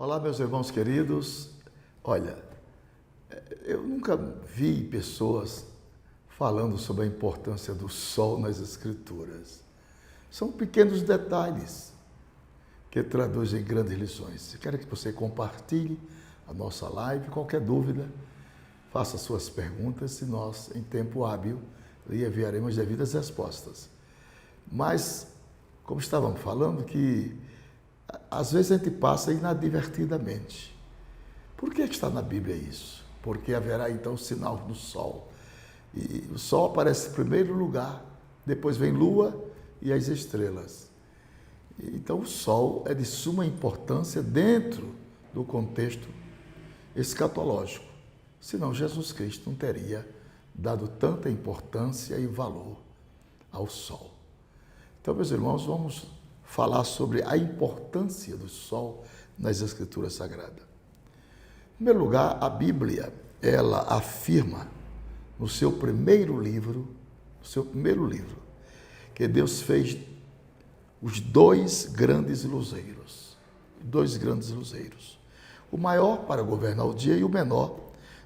Olá, meus irmãos queridos. Olha, eu nunca vi pessoas falando sobre a importância do sol nas Escrituras. São pequenos detalhes que traduzem grandes lições. Eu quero que você compartilhe a nossa live. Qualquer dúvida, faça suas perguntas e nós, em tempo hábil, lhe enviaremos devidas respostas. Mas, como estávamos falando, que às vezes a gente passa inadvertidamente. Por que está na Bíblia isso? Porque haverá então o sinal do sol. E o sol aparece em primeiro lugar, depois vem lua e as estrelas. Então o sol é de suma importância dentro do contexto escatológico. Senão Jesus Cristo não teria dado tanta importância e valor ao sol. Então, meus irmãos, vamos falar sobre a importância do sol nas Escrituras Sagradas. Em primeiro lugar, a Bíblia, ela afirma no seu primeiro livro, que Deus fez os dois grandes luzeiros. O maior para governar o dia e o menor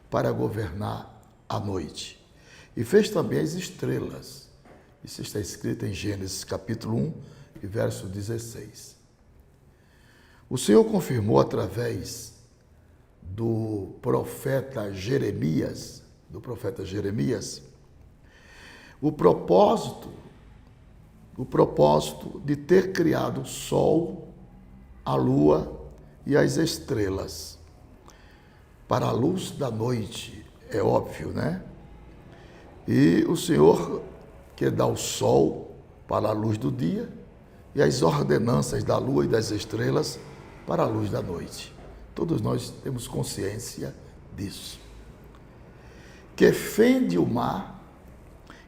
para governar a noite. E fez também as estrelas. Isso está escrito em Gênesis capítulo 1, e verso 16. O Senhor confirmou através do profeta Jeremias, o propósito de ter criado o sol, a lua e as estrelas para a luz da noite, é óbvio, né? E o Senhor que dá o sol para a luz do dia e as ordenanças da lua e das estrelas para a luz da noite. Todos nós temos consciência disso. Que fende o mar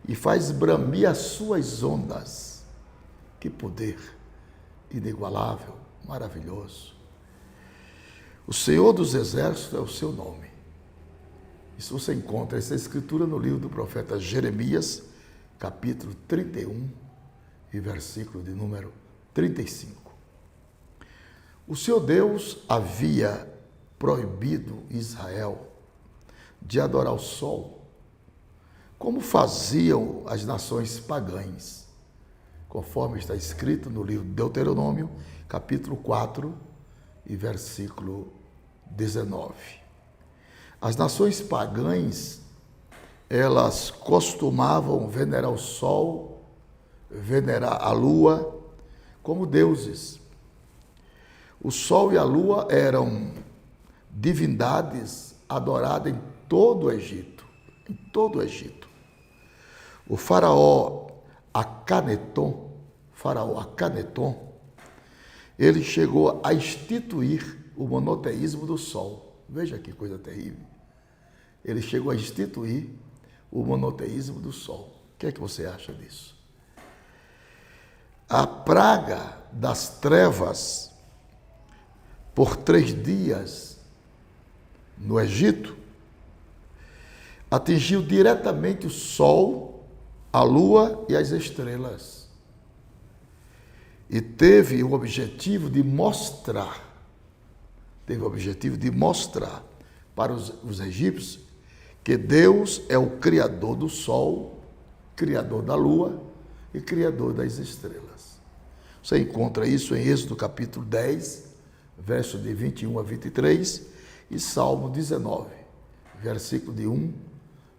e faz bramir as suas ondas. Que poder inigualável, maravilhoso. O Senhor dos Exércitos é o seu nome. Isso você encontra essa escritura no livro do profeta Jeremias, capítulo 31, e versículo de número 35. O seu Deus havia proibido Israel de adorar o sol, como faziam as nações pagãs, conforme está escrito no livro de Deuteronômio, capítulo 4, e versículo 19. As nações pagãs, elas costumavam venerar o sol, venerar a lua como deuses. O sol e a lua eram divindades adoradas em todo o Egito. O faraó Acaneton, ele chegou a instituir o monoteísmo do sol. Veja que coisa terrível. Ele chegou a instituir o monoteísmo do sol. O que é que você acha disso? A praga das trevas por 3 dias no Egito atingiu diretamente o sol, a lua e as estrelas. E teve o objetivo de mostrar para os egípcios que Deus é o Criador do sol, Criador da lua e Criador das estrelas. Você encontra isso em Êxodo capítulo 10, verso de 21 a 23, e Salmo 19, versículo de 1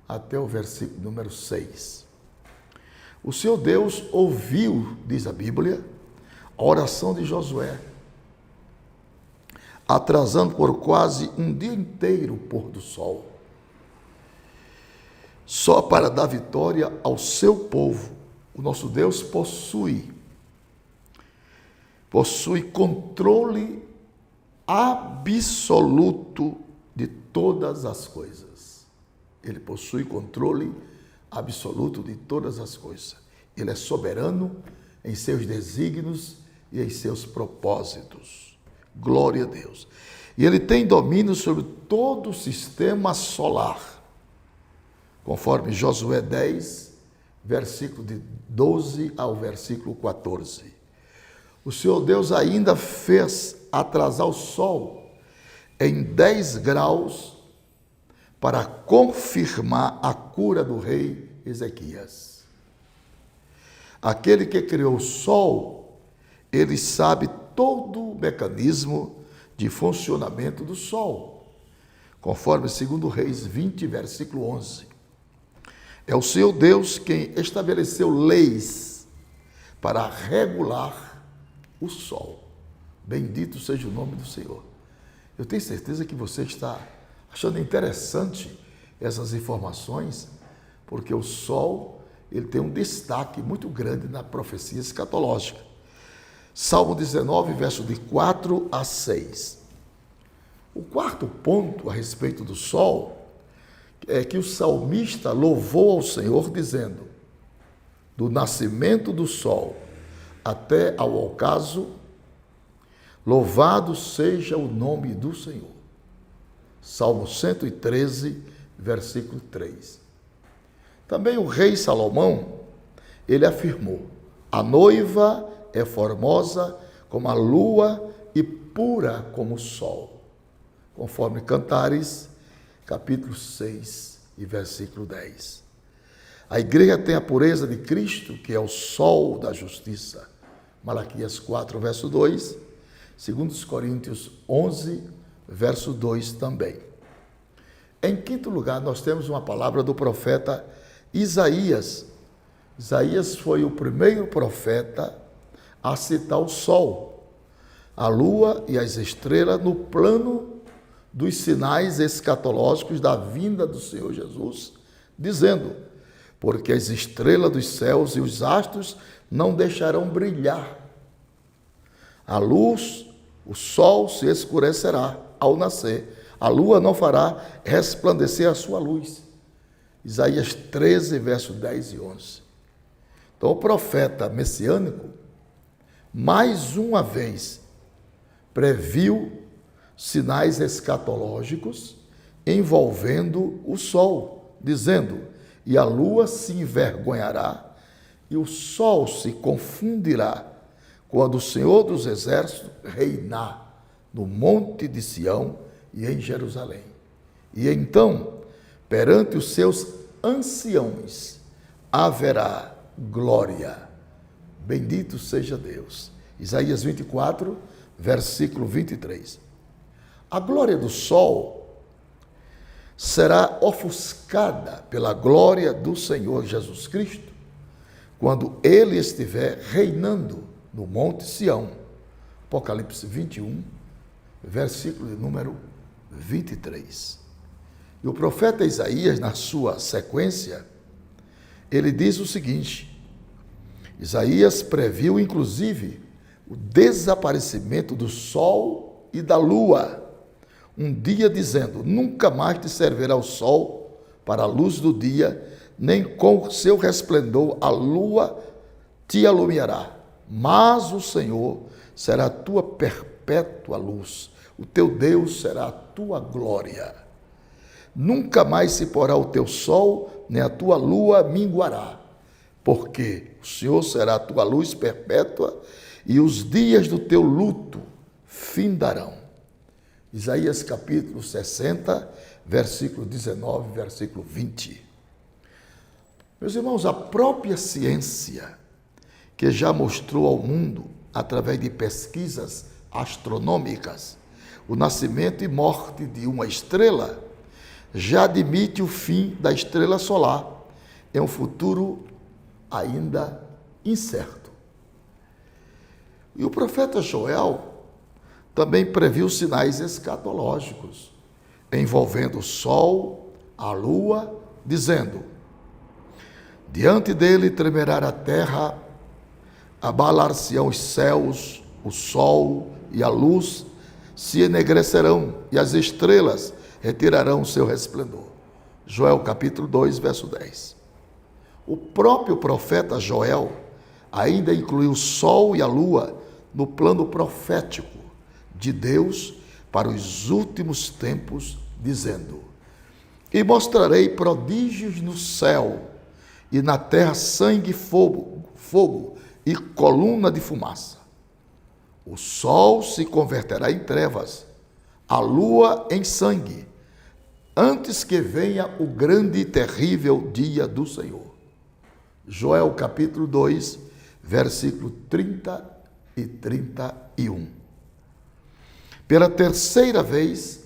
até o versículo número 6. O seu Deus ouviu, diz a Bíblia, a oração de Josué, atrasando por quase um dia inteiro o pôr do sol, só para dar vitória ao seu povo. O nosso Deus possui controle absoluto de todas as coisas. Ele possui controle absoluto de todas as coisas. Ele é soberano em seus desígnios e em seus propósitos. Glória a Deus. E ele tem domínio sobre todo o sistema solar, conforme Josué 10, versículo de 12 ao versículo 14. O Senhor Deus ainda fez atrasar o sol em 10 graus para confirmar a cura do rei Ezequias. Aquele que criou o sol, ele sabe todo o mecanismo de funcionamento do sol, conforme 2 Reis 20, versículo 11. É o Senhor Deus quem estabeleceu leis para regular o sol. Bendito seja o nome do Senhor. Eu tenho certeza que você está achando interessante essas informações, porque o sol, ele tem um destaque muito grande na profecia escatológica. Salmo 19, verso de 4 a 6. O quarto ponto a respeito do sol é que o salmista louvou ao Senhor dizendo: do nascimento do sol até ao ocaso, louvado seja o nome do Senhor. Salmo 113, versículo 3. Também o rei Salomão, ele afirmou: a noiva é formosa como a lua e pura como o sol, conforme Cantares, capítulo 6 e versículo 10. A igreja tem a pureza de Cristo, que é o sol da justiça, Malaquias 4, verso 2, 2 Coríntios 11, verso 2 também. Em quinto lugar, nós temos uma palavra do profeta Isaías. Isaías foi o primeiro profeta a citar o sol, a lua e as estrelas no plano dos sinais escatológicos da vinda do Senhor Jesus, dizendo: porque as estrelas dos céus e os astros não deixarão brilhar. A luz, o sol se escurecerá ao nascer, a lua não fará resplandecer a sua luz. Isaías 13, verso 10 e 11. Então, o profeta messiânico, mais uma vez, previu sinais escatológicos envolvendo o sol, dizendo: e a lua se envergonhará e o sol se confundirá quando o Senhor dos Exércitos reinar no monte de Sião e em Jerusalém. E então, perante os seus anciões, haverá glória. Bendito seja Deus. Isaías 24, versículo 23. A glória do sol será ofuscada pela glória do Senhor Jesus Cristo, quando ele estiver reinando no Monte Sião. Apocalipse 21, versículo de número 23. E o profeta Isaías, na sua sequência, ele diz o seguinte: Isaías previu, inclusive, o desaparecimento do sol e da lua, um dia dizendo: nunca mais te servirá o sol para a luz do dia, nem com seu resplendor a lua te alumiará. Mas o Senhor será a tua perpétua luz, o teu Deus será a tua glória. Nunca mais se porá o teu sol, nem a tua lua minguará, porque o Senhor será a tua luz perpétua e os dias do teu luto findarão. Isaías capítulo 60, versículo 19, versículo 20. Meus irmãos, a própria ciência, que já mostrou ao mundo, através de pesquisas astronômicas, o nascimento e morte de uma estrela, já admite o fim da estrela solar em um futuro ainda incerto. E o profeta Joel também previu sinais escatológicos envolvendo o sol, a lua, dizendo: diante dele tremerá a terra, abalar-se-ão os céus, o sol e a luz se enegrecerão, e as estrelas retirarão o seu resplendor. Joel capítulo 2, verso 10. O próprio profeta Joel ainda incluiu o sol e a lua no plano profético de Deus para os últimos tempos, dizendo: e mostrarei prodígios no céu e na terra, sangue e fogo e coluna de fumaça. O sol se converterá em trevas, a lua em sangue, antes que venha o grande e terrível dia do Senhor. Joel capítulo 2, versículo 30 e 31. Pela terceira vez,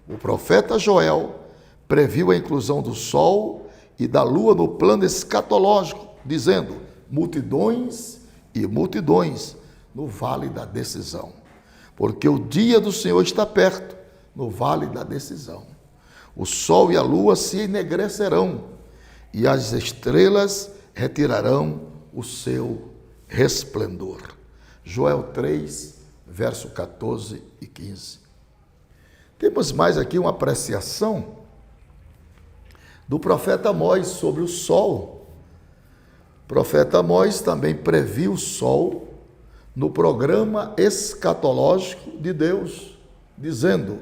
o profeta Joel previu a inclusão do sol e da lua no plano escatológico, dizendo: multidões e multidões no vale da decisão, porque o dia do Senhor está perto, no vale da decisão. O sol e a lua se enegrecerão, e as estrelas retirarão o seu resplendor. Joel 3, verso 14 e 15. Temos mais aqui uma apreciação do profeta Amós sobre o sol. O profeta Amós também previu o sol no programa escatológico de Deus, dizendo: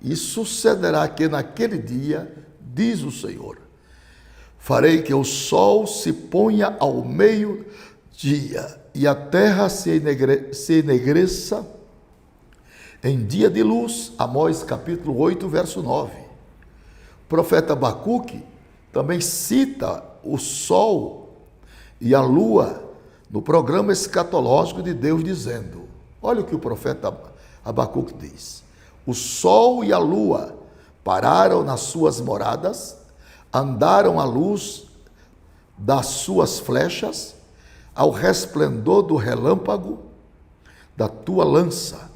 e sucederá que naquele dia, diz o Senhor, farei que o sol se ponha ao meio-dia e a terra se enegreça em dia de luz. Amós capítulo 8, verso 9. O profeta Abacuque também cita o sol e a lua no programa escatológico de Deus, dizendo: olha o que o profeta Abacuque diz: o sol e a lua pararam nas suas moradas, andaram à luz das suas flechas, ao resplendor do relâmpago da tua lança.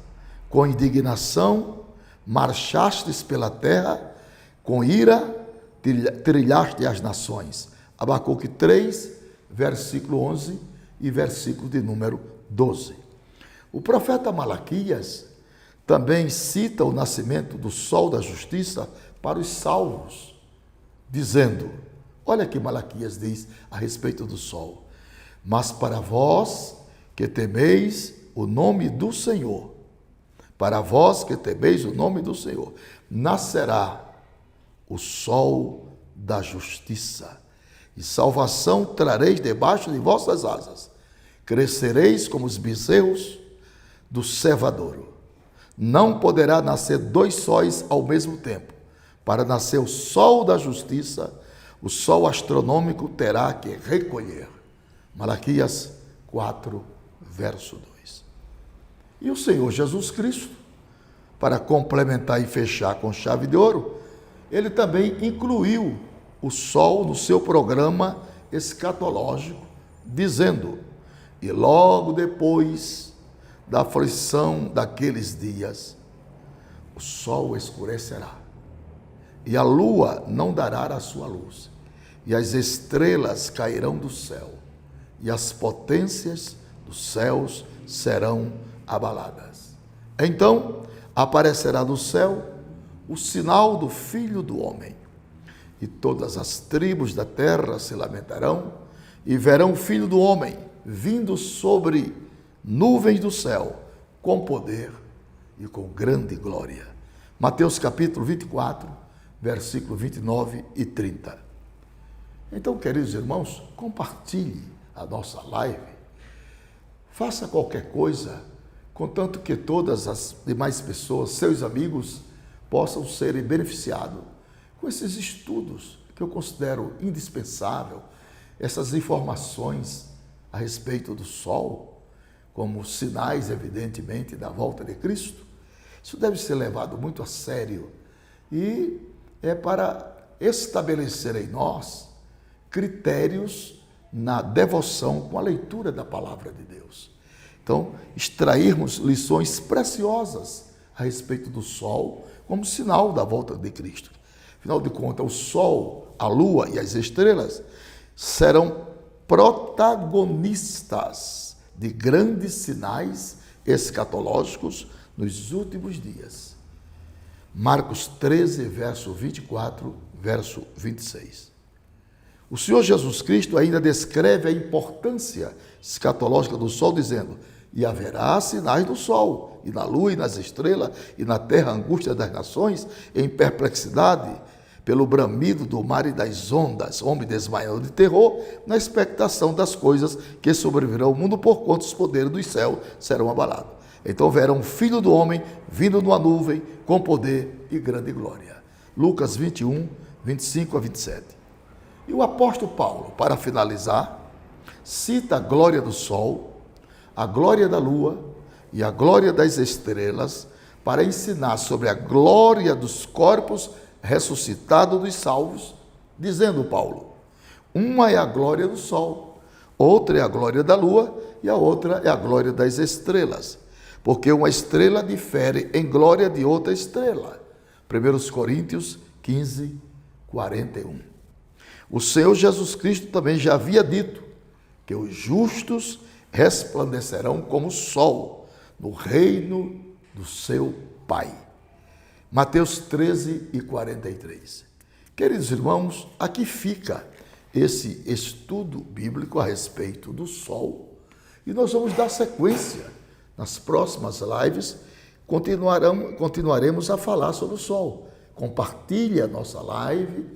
Com indignação marchastes pela terra, com ira trilhaste as nações. Abacuque 3, versículo 11 e versículo de número 12. O profeta Malaquias também cita o nascimento do sol da justiça para os salvos, dizendo: olha que Malaquias diz a respeito do sol: mas para vós que temeis o nome do Senhor, para vós que temeis o nome do Senhor, nascerá o sol da justiça, e salvação trareis debaixo de vossas asas. Crescereis como os bezerros do cevadouro. Não poderá nascer dois sóis ao mesmo tempo. Para nascer o sol da justiça, o sol astronômico terá que recolher. Malaquias 4, verso 2. E o Senhor Jesus Cristo, para complementar e fechar com chave de ouro, ele também incluiu o sol no seu programa escatológico, dizendo: e logo depois da aflição daqueles dias, o sol escurecerá, e a lua não dará a sua luz, e as estrelas cairão do céu, e as potências dos céus serão abaladas. Então aparecerá do céu o sinal do Filho do Homem, e todas as tribos da terra se lamentarão, e verão o Filho do Homem vindo sobre nuvens do céu, com poder e com grande glória. Mateus capítulo 24, versículo 29 e 30. Então, queridos irmãos, compartilhe a nossa live, faça qualquer coisa, contanto que todas as demais pessoas, seus amigos, possam ser beneficiados com esses estudos que eu considero indispensável, essas informações a respeito do sol, como sinais, evidentemente, da volta de Cristo. Isso deve ser levado muito a sério e é para estabelecer em nós critérios na devoção com a leitura da palavra de Deus. Então, extrairmos lições preciosas a respeito do sol como sinal da volta de Cristo. Afinal de contas, o sol, a lua e as estrelas serão protagonistas de grandes sinais escatológicos nos últimos dias. Marcos 13, verso 24, verso 26. O Senhor Jesus Cristo ainda descreve a importância escatológica do sol, dizendo: e haverá sinais do sol, e na lua, e nas estrelas, e na terra angústia das nações, em perplexidade, pelo bramido do mar e das ondas, homem desmaiando de terror, na expectação das coisas que sobrevirão ao mundo, porquanto os poderes do céu serão abalados. Então verão o Filho do Homem vindo numa nuvem com poder e grande glória. Lucas 21, 25 a 27. E o apóstolo Paulo, para finalizar, cita a glória do sol, a glória da lua e a glória das estrelas, para ensinar sobre a glória dos corpos ressuscitados dos salvos, dizendo Paulo: uma é a glória do sol, outra é a glória da lua e a outra é a glória das estrelas, porque uma estrela difere em glória de outra estrela. 1 Coríntios 15, 41. O Senhor Jesus Cristo também já havia dito que os justos resplandecerão como o sol no reino do seu Pai. Mateus 13 e 43. Queridos irmãos, aqui fica esse estudo bíblico a respeito do sol e nós vamos dar sequência. Nas próximas lives continuaremos a falar sobre o sol. Compartilhe a nossa live,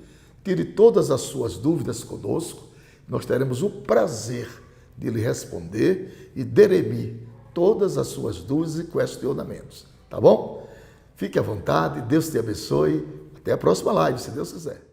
tire todas as suas dúvidas conosco. Nós teremos o prazer de lhe responder e dirimir todas as suas dúvidas e questionamentos. Tá bom? Fique à vontade, Deus te abençoe. Até a próxima live, se Deus quiser.